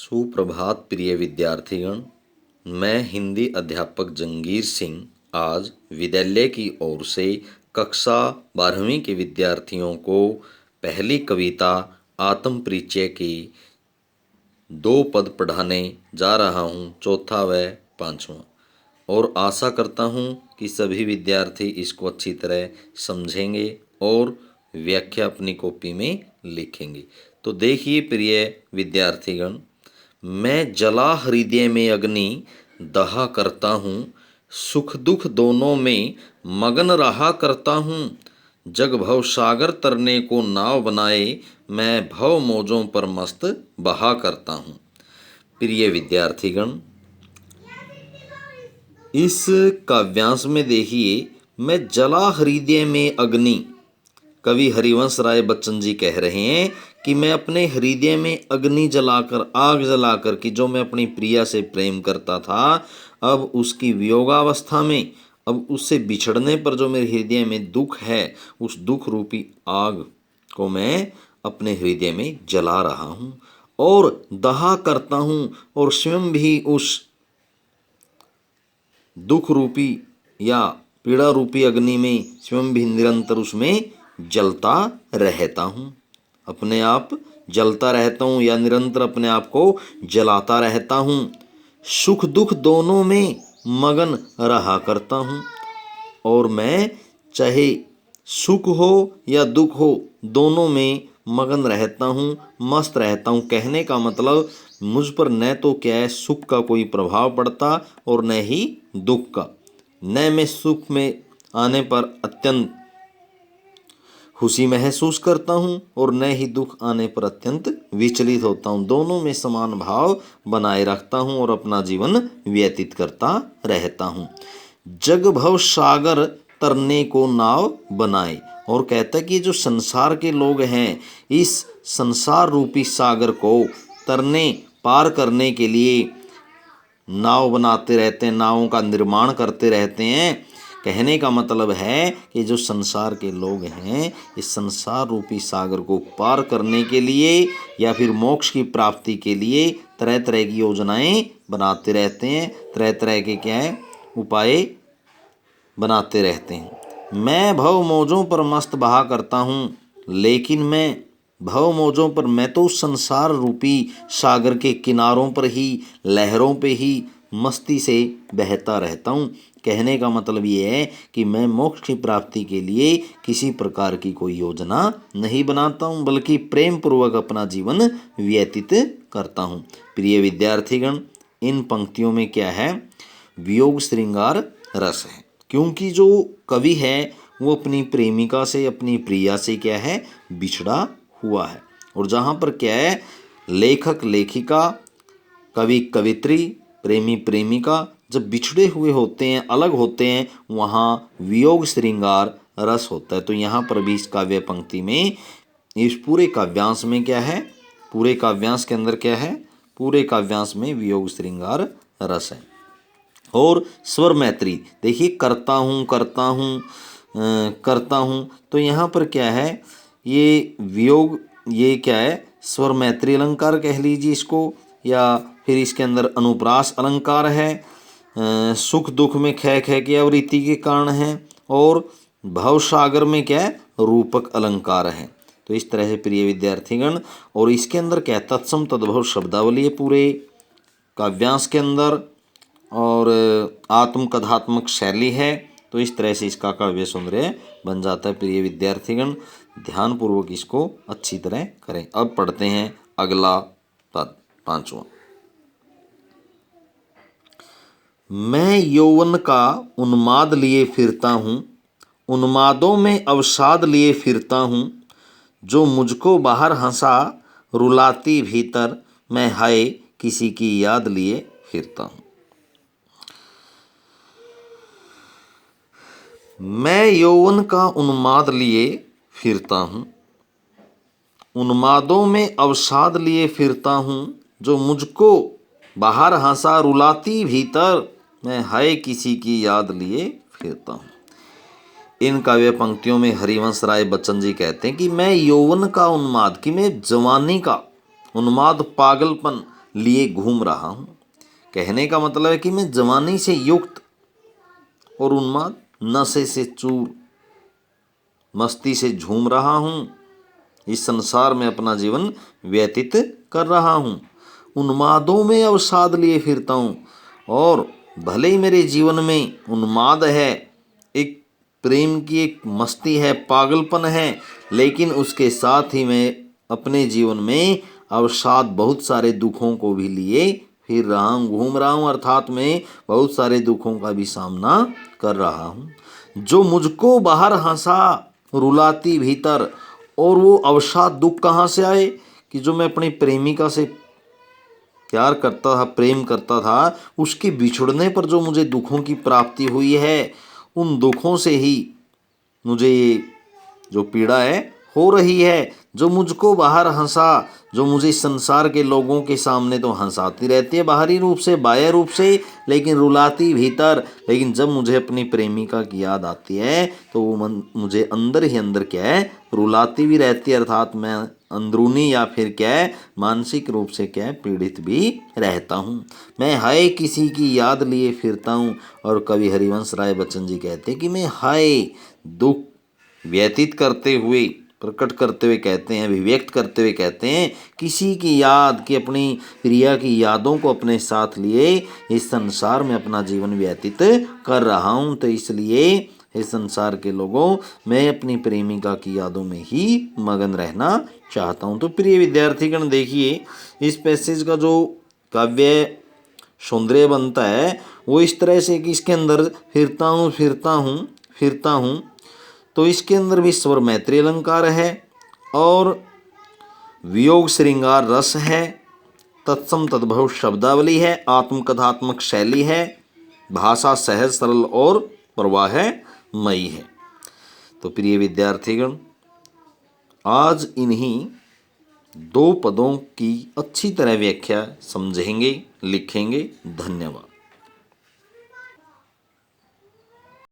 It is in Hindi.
सुप्रभात प्रिय विद्यार्थीगण। मैं हिंदी अध्यापक जंगीर सिंह आज विद्यालय की ओर से कक्षा 12वीं के विद्यार्थियों को पहली कविता आत्म परिचय की 2 पद पढ़ाने जा रहा हूँ, चौथा व पांचवा। और आशा करता हूँ कि सभी विद्यार्थी इसको अच्छी तरह समझेंगे और व्याख्या अपनी कॉपी में लिखेंगे। तो देखिए प्रिय विद्यार्थीगण, मैं जला हृदय में अग्नि दहा करता हूँ, सुख दुख दोनों में मगन रहा करता हूँ। जग भव सागर तरने को नाव बनाए, मैं भव मौजों पर मस्त बहा करता हूँ। प्रिय विद्यार्थीगण, इस काव्यांश में देखिए, मैं जला हृदय में अग्नि, कवि हरिवंश राय बच्चन जी कह रहे हैं कि मैं अपने हृदय में अग्नि जलाकर, आग जलाकर कि जो मैं अपनी प्रिया से प्रेम करता था, अब उसकी वियोगावस्था में, अब उससे बिछड़ने पर जो मेरे हृदय में दुख है, उस दुख रूपी आग को मैं अपने हृदय में जला रहा हूँ और दहा करता हूँ, और स्वयं भी उस दुख रूपी या पीड़ा रूपी अग्नि में स्वयं भी निरंतर उसमें जलता रहता हूँ। अपने आप जलता रहता हूँ या निरंतर अपने आप को जलाता रहता हूँ। सुख दुख दोनों में मगन रहा करता हूँ, और मैं चाहे सुख हो या दुख हो, दोनों में मगन रहता हूँ, मस्त रहता हूँ। कहने का मतलब, मुझ पर न तो क्या है सुख का कोई प्रभाव पड़ता और न ही दुख का। न मैं सुख में आने पर अत्यंत खुशी महसूस करता हूँ और न ही दुख आने पर अत्यंत विचलित होता हूँ। दोनों में समान भाव बनाए रखता हूँ और अपना जीवन व्यतीत करता रहता हूँ। जग भव सागर तरने को नाव बनाए, और कहता है कि जो संसार के लोग हैं, इस संसार रूपी सागर को तरने, पार करने के लिए नाव बनाते रहते हैं, नावों का निर्माण करते रहते हैं। कहने का मतलब है कि जो संसार के लोग हैं, इस संसार रूपी सागर को पार करने के लिए या फिर मोक्ष की प्राप्ति के लिए तरह तरह की योजनाएं बनाते रहते हैं, तरह तरह के क्या है उपाय बनाते रहते हैं। मैं भव मौजों पर मस्त बहा करता हूँ, लेकिन मैं भव मौजों पर, मैं तो संसार रूपी सागर के किनारों पर ही, लहरों पे ही मस्ती से बहता रहता हूँ। कहने का मतलब ये है कि मैं मोक्ष की प्राप्ति के लिए किसी प्रकार की कोई योजना नहीं बनाता हूँ, बल्कि प्रेम पूर्वक अपना जीवन व्यतीत करता हूँ। प्रिय विद्यार्थीगण, इन पंक्तियों में क्या है, वियोग श्रृंगार रस है, क्योंकि जो कवि है वो अपनी प्रेमिका से, अपनी प्रिया से क्या है बिछड़ा हुआ है। और जहाँ पर क्या है, लेखक लेखिका, कवि कवित्री, प्रेमी प्रेमिका जब बिछड़े हुए होते हैं, अलग होते हैं, वहाँ वियोग श्रृंगार रस होता है। तो यहाँ पर भी इस काव्य पंक्ति में, इस पूरे काव्यांश में क्या है, पूरे काव्यांश के अंदर क्या है, पूरे काव्यांश में वियोग श्रृंगार रस है। और स्वर मैत्री देखिए, करता हूँ करता हूँ करता हूँ, तो यहाँ पर क्या है, ये वियोग, ये क्या है स्वर मैत्री अलंकार कह लीजिए इसको, या फिर इसके अंदर अनुप्रास अलंकार है। सुख दुख में ख ख की आवृत्ति के कारण है, और भव सागर में क्या है रूपक अलंकार है। तो इस तरह से प्रिय विद्यार्थीगण, और इसके अंदर क्या है तत्सम तद्भव शब्दावली है पूरे काव्यांश के अंदर, और आत्मकथात्मक शैली है। तो इस तरह से इसका काव्य सौंदर्य बन जाता है। प्रिय विद्यार्थीगण, ध्यानपूर्वक इसको अच्छी तरह करें। अब पढ़ते हैं अगला पद, पांचवा। मैं यौवन का उन्माद लिए फिरता हूँ, उन्मादों में अवसाद लिए फिरता हूँ। जो मुझको बाहर हंसा, रुलाती भीतर, मैं हाय किसी की याद लिए फिरता हूँ। मैं यौवन का उन्माद लिए फिरता हूँ, उन्मादों में अवसाद लिए फिरता हूँ। जो मुझको बाहर हंसा, रुलाती भीतर, मैं हाय किसी की याद लिए फिरता हूँ। इन काव्य पंक्तियों में हरिवंश राय बच्चन जी कहते हैं कि मैं यौवन का उन्माद, कि मैं जवानी का उन्माद, पागलपन, लिए घूम रहा हूँ। कहने का मतलब है कि मैं जवानी से युक्त और उन्माद, नशे से चूर, मस्ती से झूम रहा हूँ। इस संसार में अपना जीवन व्यतीत कर रहा हूँ। उन्मादों में अवसाद लिए फिरता हूँ और भले ही मेरे जीवन में उन्माद है, एक प्रेम की एक मस्ती है, पागलपन है, लेकिन उसके साथ ही मैं अपने जीवन में अवसाद, बहुत सारे दुखों को भी लिए फिर रहा हूँ, घूम रहा हूँ, अर्थात मैं बहुत सारे दुखों का भी सामना कर रहा हूँ। जो मुझको बाहर हंसा रुलाती भीतर, और वो अवसाद दुख कहाँ से आए कि जो मैं अपनी प्रेमिका से प्यार करता था, प्रेम करता था, उसके बिछड़ने पर जो मुझे दुखों की प्राप्ति हुई है, उन दुखों से ही मुझे ये जो पीड़ा है हो रही है। जो मुझको बाहर हंसा, जो मुझे संसार के लोगों के सामने तो हंसाती रहती है बाहरी रूप से, बाह्य रूप से, लेकिन रुलाती भीतर। लेकिन जब मुझे अपनी प्रेमिका की याद आती है तो वो मुझे अंदर ही अंदर क्या है, रुलाती भी रहती है, अर्थात मैं अंदरूनी या फिर क्या है, मानसिक रूप से क्या है, पीड़ित भी रहता हूँ। मैं हाय किसी की याद लिए फिरता हूँ। और कवि हरिवंश राय बच्चन जी कहते हैं कि मैं हाय दुख व्यतीत करते हुए, प्रकट करते हुए कहते हैं, अभिव्यक्त करते हुए कहते हैं, किसी की याद की, अपनी प्रिया की यादों को अपने साथ लिए इस संसार में अपना जीवन व्यतीत कर रहा हूँ। तो इसलिए इस संसार के लोगों, मैं अपनी प्रेमिका की यादों में ही मगन रहना चाहता हूँ। तो प्रिय विद्यार्थीगण, देखिए इस पैसेज का जो काव्य सौंदर्य बनता है वो इस तरह से कि इसके अंदर फिरता हूँ फिरता हूँ फिरता हूँ, तो इसके अंदर भी स्वर मैत्री अलंकार है और वियोग श्रृंगार रस है, तत्सम तद्भव शब्दावली है, आत्मकथात्मक शैली है, भाषा सहज सरल और प्रवाहमयी है। तो प्रिय विद्यार्थीगण, आज इन्हीं दो पदों की अच्छी तरह व्याख्या समझेंगे, लिखेंगे। धन्यवाद।